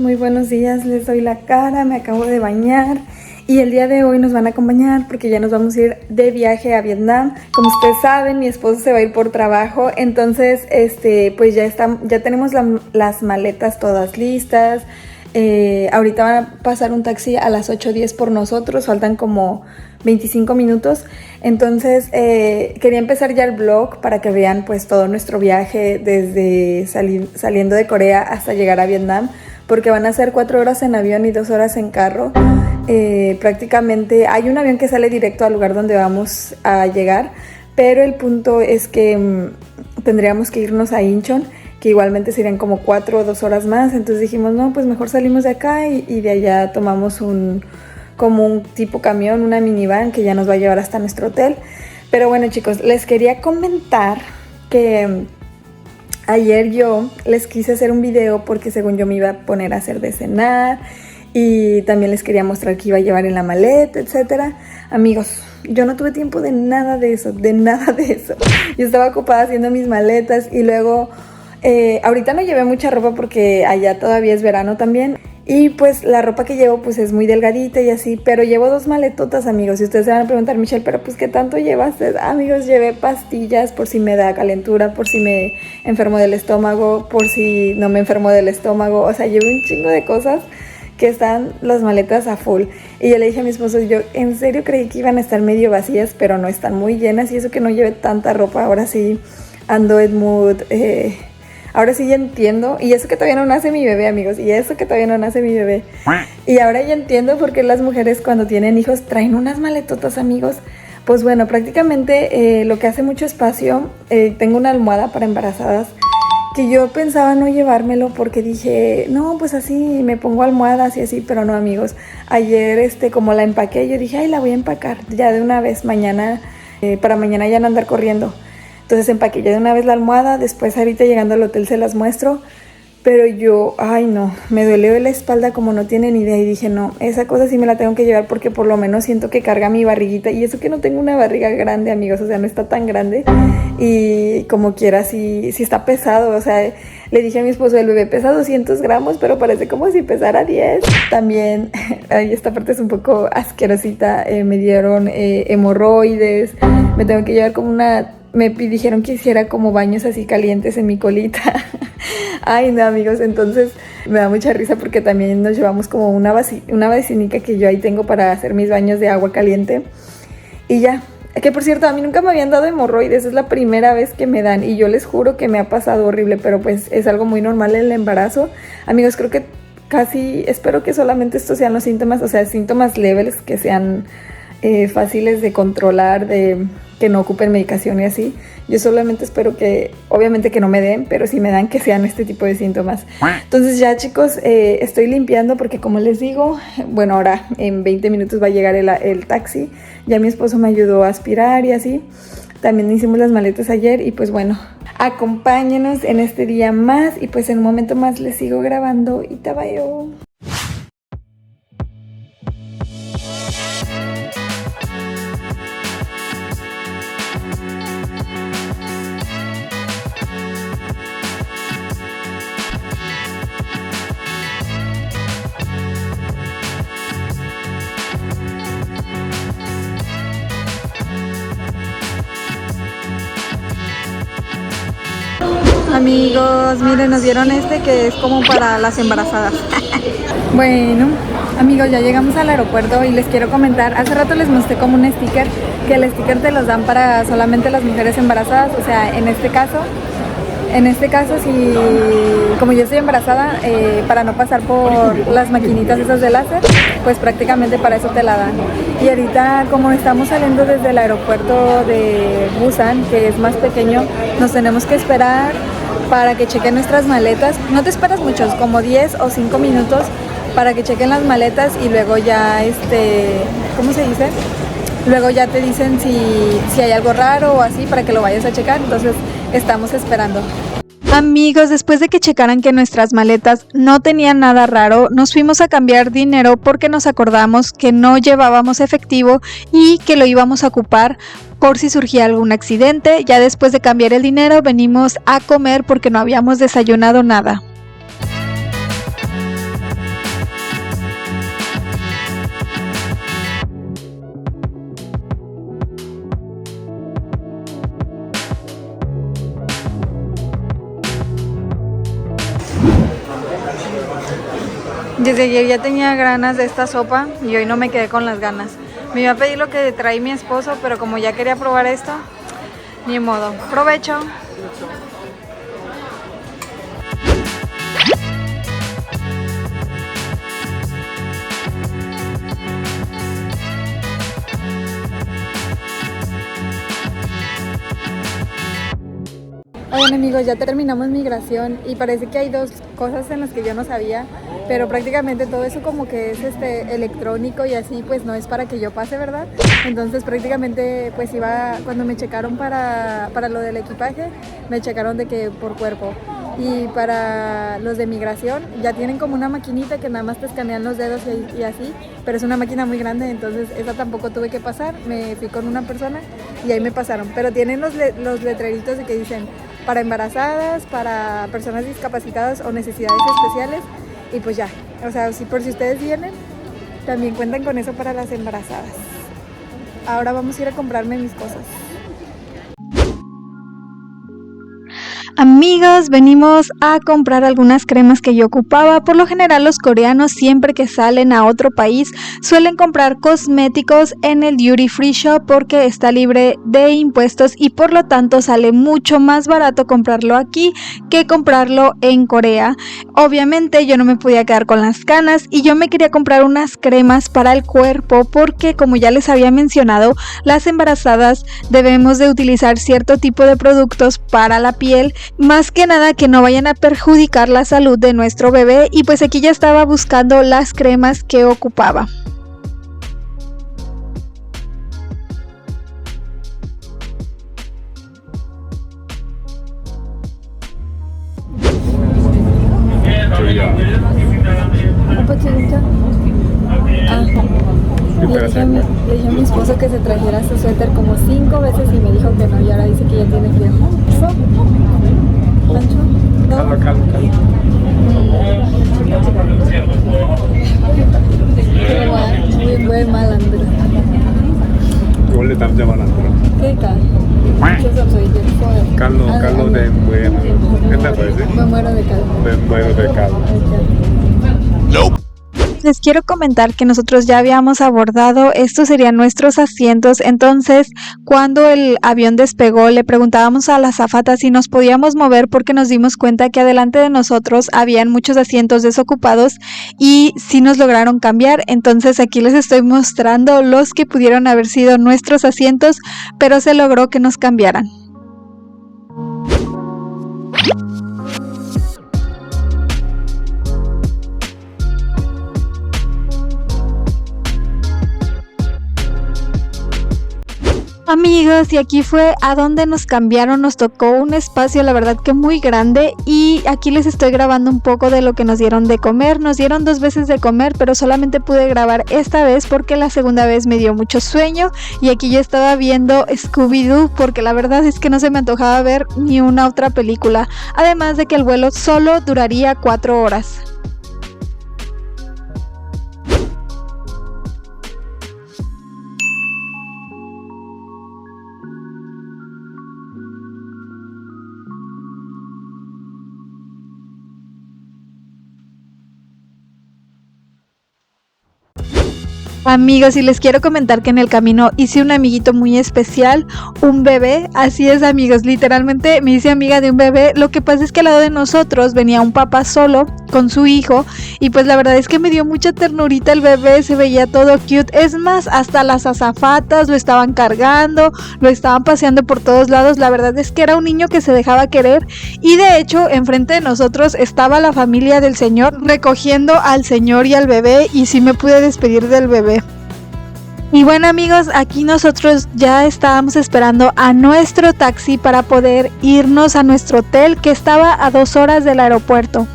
muy buenos días, les doy la cara, me acabo de bañar y el día de hoy nos van a acompañar porque ya nos vamos a ir de viaje a Vietnam. Como ustedes saben, mi esposo se va a ir por trabajo, entonces pues ya tenemos las maletas todas listas. Ahorita van a pasar un taxi a las 8:10 por nosotros, faltan como 25 minutos, entonces quería empezar ya el vlog para que vean pues todo nuestro viaje desde saliendo de Corea hasta llegar a Vietnam, porque van a ser 4 horas en avión y 2 horas en carro. Prácticamente hay un avión que sale directo al lugar donde vamos a llegar, pero el punto es que tendríamos que irnos a Incheon, que igualmente serían como 4 o 2 horas más. Entonces dijimos, no, pues mejor salimos de acá y de allá tomamos como un tipo camión, una minivan que ya nos va a llevar hasta nuestro hotel. Pero bueno, chicos, les quería comentar que ayer yo les quise hacer un video porque según yo me iba a poner a hacer de cenar y también les quería mostrar qué iba a llevar en la maleta, etcétera. Amigos, yo no tuve tiempo de nada de eso, Yo estaba ocupada haciendo mis maletas y luego ahorita no llevé mucha ropa porque allá todavía es verano también. Y pues la ropa que llevo pues es muy delgadita y así, pero llevo 2 maletotas, amigos. Y ustedes se van a preguntar, Michelle, pero pues ¿qué tanto llevaste? Amigos, llevé pastillas por si me da calentura, por si me enfermo del estómago, por si no me enfermo del estómago. O sea, llevé un chingo de cosas que están las maletas a full. Y yo le dije a mi esposo, yo en serio creí que iban a estar medio vacías, pero no, están muy llenas. Y eso que no llevé tanta ropa, ahora sí ando en mood. Ahora sí ya entiendo, y eso que todavía no nace mi bebé, amigos, y ahora ya entiendo por qué las mujeres cuando tienen hijos traen unas maletotas, amigos. Pues bueno, prácticamente lo que hace mucho espacio, tengo una almohada para embarazadas, que yo pensaba no llevármelo porque dije, no, pues así me pongo almohadas y así, pero no, amigos. Ayer, como la empaqué, yo dije, ay, la voy a empacar ya de una vez mañana, para mañana ya no andar corriendo. Entonces empaqué ya de una vez la almohada, después ahorita llegando al hotel se las muestro, pero yo, ay no, me duele la espalda como no tienen idea y dije no, esa cosa sí me la tengo que llevar porque por lo menos siento que carga mi barriguita y eso que no tengo una barriga grande, amigos, o sea, no está tan grande y como quiera sí está pesado, o sea, le dije a mi esposo, el bebé pesa 200 gramos, pero parece como si pesara 10. También, ay, esta parte es un poco asquerosita, me dieron hemorroides, me tengo que llevar como me dijeron que hiciera como baños así calientes en mi colita. Ay, no, amigos, entonces me da mucha risa porque también nos llevamos como una vacinica que yo ahí tengo para hacer mis baños de agua caliente. Y ya, que por cierto, a mí nunca me habían dado hemorroides, es la primera vez que me dan y yo les juro que me ha pasado horrible, pero pues es algo muy normal en el embarazo. Amigos, creo que espero que solamente estos sean los síntomas, o sea, síntomas leves que sean fáciles de controlar, que no ocupen medicación y así. Yo solamente espero que, obviamente que no me den, pero si me dan que sean este tipo de síntomas. Entonces ya, chicos, estoy limpiando porque como les digo, bueno, ahora en 20 minutos va a llegar el taxi. Ya mi esposo me ayudó a aspirar y así. También hicimos las maletas ayer y pues bueno, acompáñenos en este día más y pues en un momento más les sigo grabando y tabayo. Amigos, miren, nos dieron que es como para las embarazadas. Bueno, amigos, ya llegamos al aeropuerto y les quiero comentar, hace rato les mostré como un sticker, que el sticker te los dan para solamente las mujeres embarazadas, o sea, en este caso, si como yo estoy embarazada, para no pasar por las maquinitas esas de láser, pues prácticamente para eso te la dan. Y ahorita como estamos saliendo desde el aeropuerto de Busan, que es más pequeño, nos tenemos que esperar para que chequen nuestras maletas. No te esperas muchos, como 10 o 5 minutos para que chequen las maletas y luego ya, ¿cómo se dice? Luego ya te dicen si hay algo raro o así para que lo vayas a checar, entonces estamos esperando. Amigos, después de que checaran que nuestras maletas no tenían nada raro, nos fuimos a cambiar dinero porque nos acordamos que no llevábamos efectivo y que lo íbamos a ocupar por si surgía algún accidente. Ya después de cambiar el dinero venimos a comer porque no habíamos desayunado nada. Desde ayer ya tenía ganas de esta sopa y hoy no me quedé con las ganas. Me iba a pedir lo que trae mi esposo, pero como ya quería probar esto, ni modo. ¡Provecho! Oigan amigos, ya terminamos migración y parece que hay dos cosas en las que yo no sabía, pero prácticamente todo eso como que es electrónico y así pues no es para que yo pase, ¿verdad? Entonces prácticamente pues iba, cuando me checaron para lo del equipaje, me checaron de que por cuerpo. Y para los de migración ya tienen como una maquinita que nada más te escanean los dedos y así, pero es una máquina muy grande, entonces esa tampoco tuve que pasar, me fui con una persona y ahí me pasaron, pero tienen los letreritos de que dicen para embarazadas, para personas discapacitadas o necesidades especiales y pues ya, o sea, si por si ustedes vienen, también cuentan con eso para las embarazadas. Ahora vamos a ir a comprarme mis cosas. Amigos, venimos a comprar algunas cremas que yo ocupaba. Por lo general los coreanos siempre que salen a otro país suelen comprar cosméticos en el Duty Free Shop porque está libre de impuestos y por lo tanto sale mucho más barato comprarlo aquí que comprarlo en Corea. Obviamente yo no me podía quedar con las canas y yo me quería comprar unas cremas para el cuerpo porque, como ya les había mencionado, las embarazadas debemos de utilizar cierto tipo de productos para la piel, más que nada que no vayan a perjudicar la salud de nuestro bebé, y pues aquí ya estaba buscando las cremas que ocupaba. Le dije a mi esposo que se trajera su suéter como 5 veces y me dijo que no, y ahora dice que ya tiene frío. ¿Pancho? ¿No? Calma. Muy mal, Andrés. 원래 남자만 안 들어. 그러니까. 어쩔 수 없어, 이제 추워요. caldo de bueno. ¿Qué te parece? Me muero de calor. Me muero de caldo. Les quiero comentar que nosotros ya habíamos abordado, estos serían nuestros asientos, entonces cuando el avión despegó le preguntábamos a la azafata si nos podíamos mover porque nos dimos cuenta que adelante de nosotros habían muchos asientos desocupados y sí nos lograron cambiar. Entonces aquí les estoy mostrando los que pudieron haber sido nuestros asientos, pero se logró que nos cambiaran. Amigos, y aquí fue a donde nos cambiaron, nos tocó un espacio la verdad que muy grande y aquí les estoy grabando un poco de lo que nos dieron de comer. Nos dieron 2 veces de comer, pero solamente pude grabar esta vez porque la segunda vez me dio mucho sueño y aquí yo estaba viendo Scooby-Doo porque la verdad es que no se me antojaba ver ni una otra película, además de que el vuelo solo duraría 4 horas. Amigos, y les quiero comentar que en el camino hice un amiguito muy especial, un bebé. Así es, amigos, literalmente me hice amiga de un bebé. Lo que pasa es que al lado de nosotros venía un papá solo con su hijo y pues la verdad es que me dio mucha ternurita el bebé, se veía todo cute. Es más, hasta las azafatas lo estaban cargando, lo estaban paseando por todos lados. La verdad es que era un niño que se dejaba querer y de hecho enfrente de nosotros estaba la familia del señor recogiendo al señor y al bebé y sí me pude despedir del bebé. Y bueno, amigos, aquí nosotros ya estábamos esperando a nuestro taxi para poder irnos a nuestro hotel que estaba a 2 horas del aeropuerto.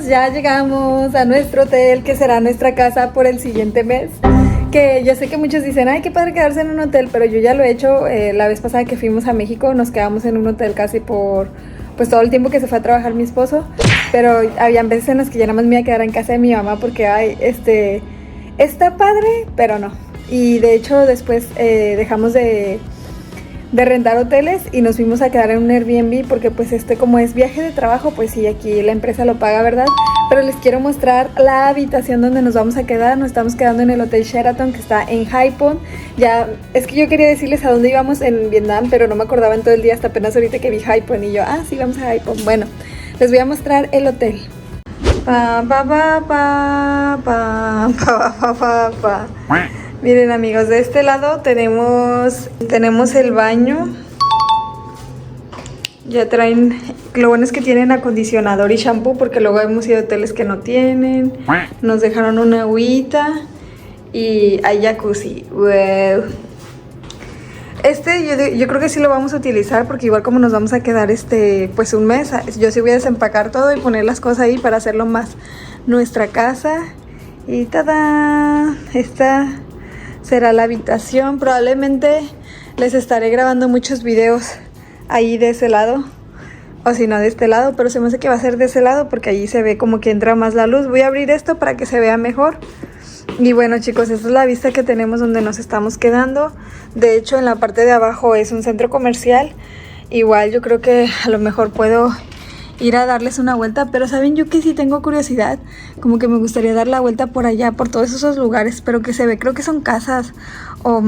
Ya llegamos a nuestro hotel, que será nuestra casa por el siguiente mes. Que yo sé que muchos dicen, ay, qué padre quedarse en un hotel, pero yo ya lo he hecho. La vez pasada que fuimos a México nos quedamos en un hotel casi por pues todo el tiempo que se fue a trabajar mi esposo, pero habían veces en las que ya nada más me iba a quedar en casa de mi mamá porque, ay, está padre, pero no. Y de hecho después dejamos de rentar hoteles y nos fuimos a quedar en un Airbnb porque pues como es viaje de trabajo, pues sí, aquí la empresa lo paga, ¿verdad? Pero les quiero mostrar la habitación donde nos vamos a quedar. Nos estamos quedando en el Hotel Sheraton que está en Haiphong. Ya, es que yo quería decirles a dónde íbamos en Vietnam, pero no me acordaba en todo el día hasta apenas ahorita que vi Haiphong y yo, sí, vamos a Haiphong. Bueno, les voy a mostrar el hotel. Miren amigos, de este lado tenemos el baño. Ya traen, lo bueno es que tienen acondicionador y shampoo porque luego hemos ido a hoteles que no tienen. Nos dejaron una agüita y hay jacuzzi. Wow. Yo creo que sí lo vamos a utilizar porque igual como nos vamos a quedar pues un mes, yo sí voy a desempacar todo y poner las cosas ahí para hacerlo más nuestra casa. Y ¡tada! Esta será la habitación. Probablemente les estaré grabando muchos videos ahí de ese lado, o si no de este lado, pero se me hace que va a ser de ese lado porque allí se ve como que entra más la luz. Voy a abrir esto para que se vea mejor. Y bueno chicos, esta es la vista que tenemos donde nos estamos quedando. De hecho en la parte de abajo es un centro comercial. Igual yo creo que a lo mejor puedo ir a darles una vuelta, pero saben, yo que sí tengo curiosidad, como que me gustaría dar la vuelta por allá, por todos esos lugares, pero que se ve, creo que son casas o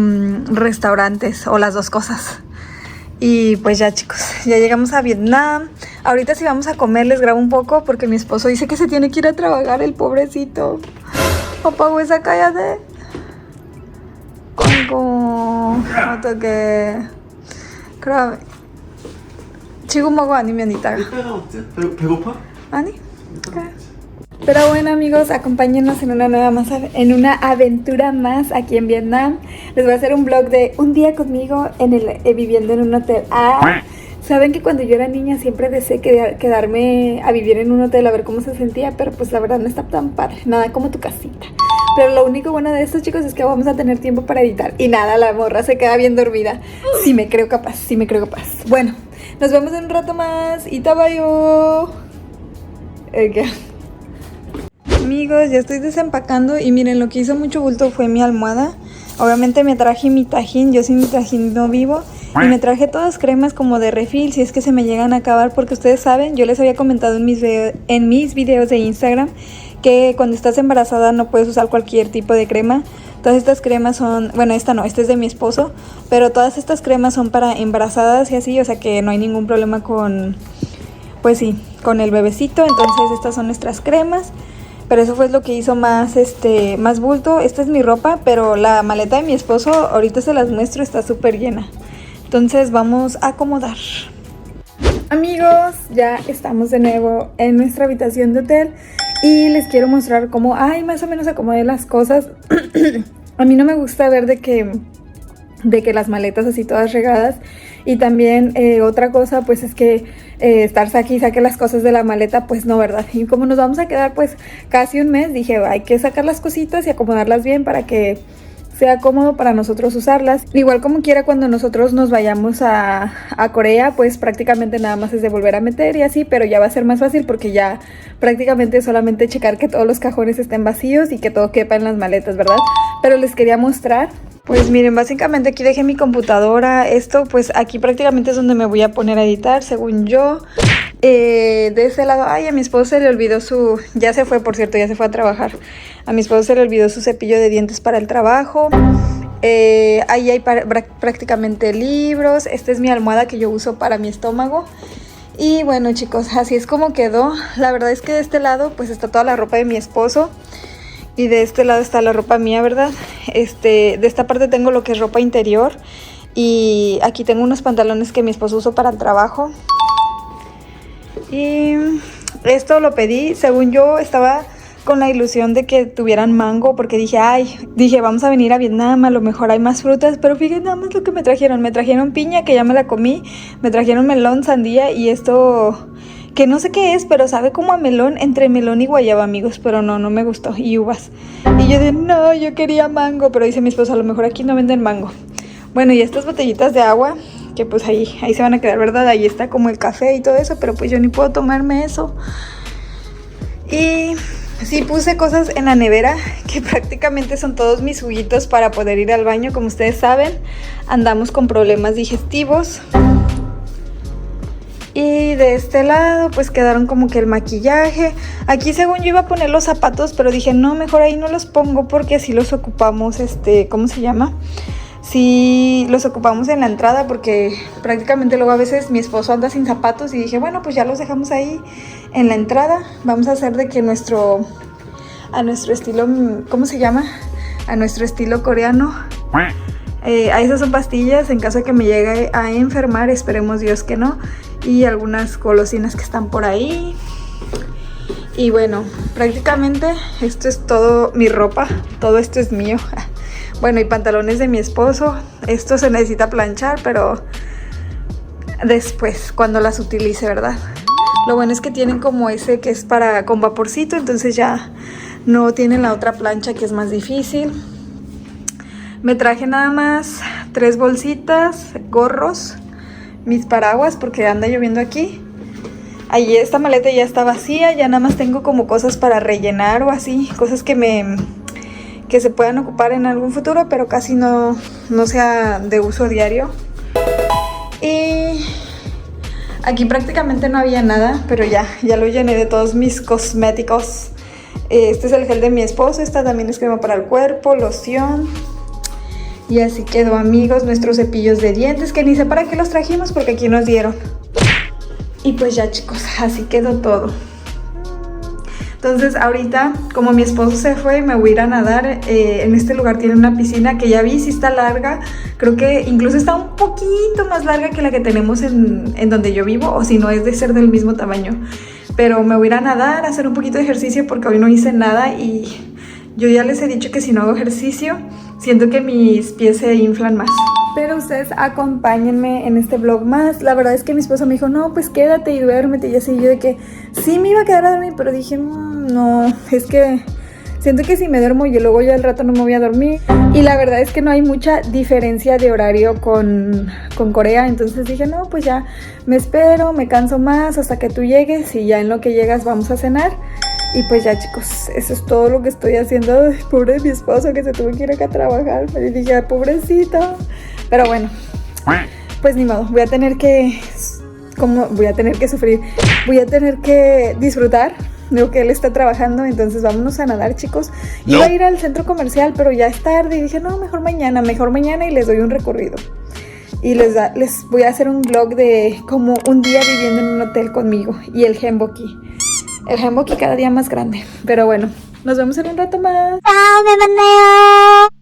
restaurantes o las dos cosas. Y pues ya chicos, ya llegamos a Vietnam. Ahorita sí vamos a comer, les grabo un poco porque mi esposo dice que se tiene que ir a trabajar, el pobrecito. Papá, huesa, cállate. Congo. No toque. Creo. 지금 먹어 아니면 이따가? 이따가 먹자. 배고파? 아니. Pero bueno amigos, acompáñenos en en una aventura más aquí en Vietnam. Les voy a hacer un vlog de un día conmigo viviendo en un hotel. Saben que cuando yo era niña siempre deseé quedarme a vivir en un hotel a ver cómo se sentía, pero pues la verdad no está tan padre, nada como tu casita. Pero lo único bueno de esto chicos es que vamos a tener tiempo para editar. Y nada, la morra se queda bien dormida. Sí me creo capaz, sí me creo capaz. Bueno, nos vemos en un rato más. Itabayo. Amigos, ya estoy desempacando y miren, lo que hizo mucho bulto fue mi almohada. Obviamente me traje mi tajín, yo sin mi tajín no vivo. Y me traje todas cremas como de refil, si es que se me llegan a acabar, porque ustedes saben, yo les había comentado en mis videos de Instagram que cuando estás embarazada no puedes usar cualquier tipo de crema. Todas estas cremas son, bueno, esta no, esta es de mi esposo, pero todas estas cremas son para embarazadas y así, o sea que no hay ningún problema con, pues sí, con el bebecito. Entonces estas son nuestras cremas. Pero eso fue lo que hizo más bulto. Esta es mi ropa, pero la maleta de mi esposo, ahorita se las muestro, está súper llena. Entonces vamos a acomodar. Amigos, ya estamos de nuevo en nuestra habitación de hotel. Y les quiero mostrar cómo, más o menos acomodé las cosas. A mí no me gusta ver de que las maletas así todas regadas. Y también otra cosa pues es que estar saque las cosas de la maleta, pues no, ¿verdad? Y como nos vamos a quedar pues casi un mes, dije hay que sacar las cositas y acomodarlas bien para que sea cómodo para nosotros usarlas. Igual como quiera, cuando nosotros nos vayamos a Corea, pues prácticamente nada más es de volver a meter y así, pero ya va a ser más fácil porque ya prácticamente solamente checar que todos los cajones estén vacíos y que todo quepa en las maletas, ¿verdad? Pero les quería mostrar. Pues miren, básicamente aquí dejé mi computadora. Esto pues aquí prácticamente es donde me voy a poner a editar, según yo. De ese lado, a mi esposo se le olvidó ya se fue, por cierto, ya se fue a trabajar. A mi esposo se le olvidó su cepillo de dientes para el trabajo. Ahí hay prácticamente libros. Esta es mi almohada que yo uso para mi estómago. Y bueno chicos, así es como quedó. La verdad es que de este lado pues está toda la ropa de mi esposo. Y de este lado está la ropa mía, ¿verdad? De esta parte tengo lo que es ropa interior. Y aquí tengo unos pantalones que mi esposo usó para el trabajo. Y esto lo pedí, según yo estaba con la ilusión de que tuvieran mango, porque dije vamos a venir a Vietnam, a lo mejor hay más frutas, pero fíjense nada más lo que me trajeron piña, que ya me la comí, me trajeron melón, sandía y esto que no sé qué es, pero sabe como a melón, entre melón y guayaba, amigos, pero no me gustó, y uvas. Y yo de, no, yo quería mango, pero dice mi esposo, a lo mejor aquí no venden mango. Bueno, y estas botellitas de agua, que pues ahí se van a quedar, ¿verdad? Ahí está como el café y todo eso, pero pues yo ni puedo tomarme eso. Y sí puse cosas en la nevera, que prácticamente son todos mis juguitos para poder ir al baño. Como ustedes saben, andamos con problemas digestivos. Y de este lado pues quedaron como que el maquillaje. Aquí según yo iba a poner los zapatos, pero dije no, mejor ahí no los pongo porque así los ocupamos, ¿cómo se llama? Sí, los ocupamos en la entrada porque prácticamente luego a veces mi esposo anda sin zapatos y dije, bueno, pues ya los dejamos ahí en la entrada. Vamos a hacer de que a nuestro estilo, ¿cómo se llama? A nuestro estilo coreano. Esas son pastillas en caso de que me llegue a enfermar, esperemos Dios que no. Y algunas golosinas que están por ahí. Y bueno, prácticamente esto es todo mi ropa, todo esto es mío. Bueno, y pantalones de mi esposo. Esto se necesita planchar, pero después, cuando las utilice, ¿verdad? Lo bueno es que tienen como ese que es para con vaporcito, entonces ya no tienen la otra plancha que es más difícil. Me traje nada más 3 bolsitas, gorros, mis paraguas porque anda lloviendo aquí. Ahí esta maleta ya está vacía, ya nada más tengo como cosas para rellenar o así, cosas que se puedan ocupar en algún futuro, pero casi no sea de uso diario. Y aquí prácticamente no había nada, pero ya lo llené de todos mis cosméticos. Este es el gel de mi esposo, esta también es crema para el cuerpo, loción. Y así quedó, amigos, nuestros cepillos de dientes, que ni sé para qué los trajimos porque aquí nos dieron. Y pues ya, chicos, así quedó todo. Entonces ahorita, como mi esposo se fue, me voy a ir a nadar. En este lugar tiene una piscina que ya vi, sí está larga. Creo que incluso está un poquito más larga que la que tenemos en donde yo vivo, o si no es de ser del mismo tamaño. Pero me voy a ir a nadar, a hacer un poquito de ejercicio porque hoy no hice nada y yo ya les he dicho que si no hago ejercicio, siento que mis pies se inflan más. Pero ustedes acompáñenme en este vlog más. La verdad es que mi esposo me dijo, no, pues quédate y duérmete. Y así yo de que sí me iba a quedar a dormir, pero dije, no, es que siento que si me duermo y luego ya al rato no me voy a dormir. Y la verdad es que no hay mucha diferencia de horario con Corea. Entonces dije, no, pues ya me espero, me canso más hasta que tú llegues. Y ya en lo que llegas vamos a cenar. Y pues ya, chicos, eso es todo lo que estoy haciendo. Ay, pobre de mi esposo que se tuvo que ir acá a trabajar. Me dije, ay, pobrecito. Pero bueno, pues ni modo, voy a tener que sufrir, voy a tener que disfrutar de lo que él está trabajando. Entonces vámonos a nadar, chicos. Iba a ir al centro comercial, pero ya es tarde y dije, no, mejor mañana y les doy un recorrido. Y les voy a hacer un vlog de como un día viviendo en un hotel conmigo y el Hemboki. El Hemboki cada día más grande. Pero bueno, nos vemos en un rato más. 다음에 만나요.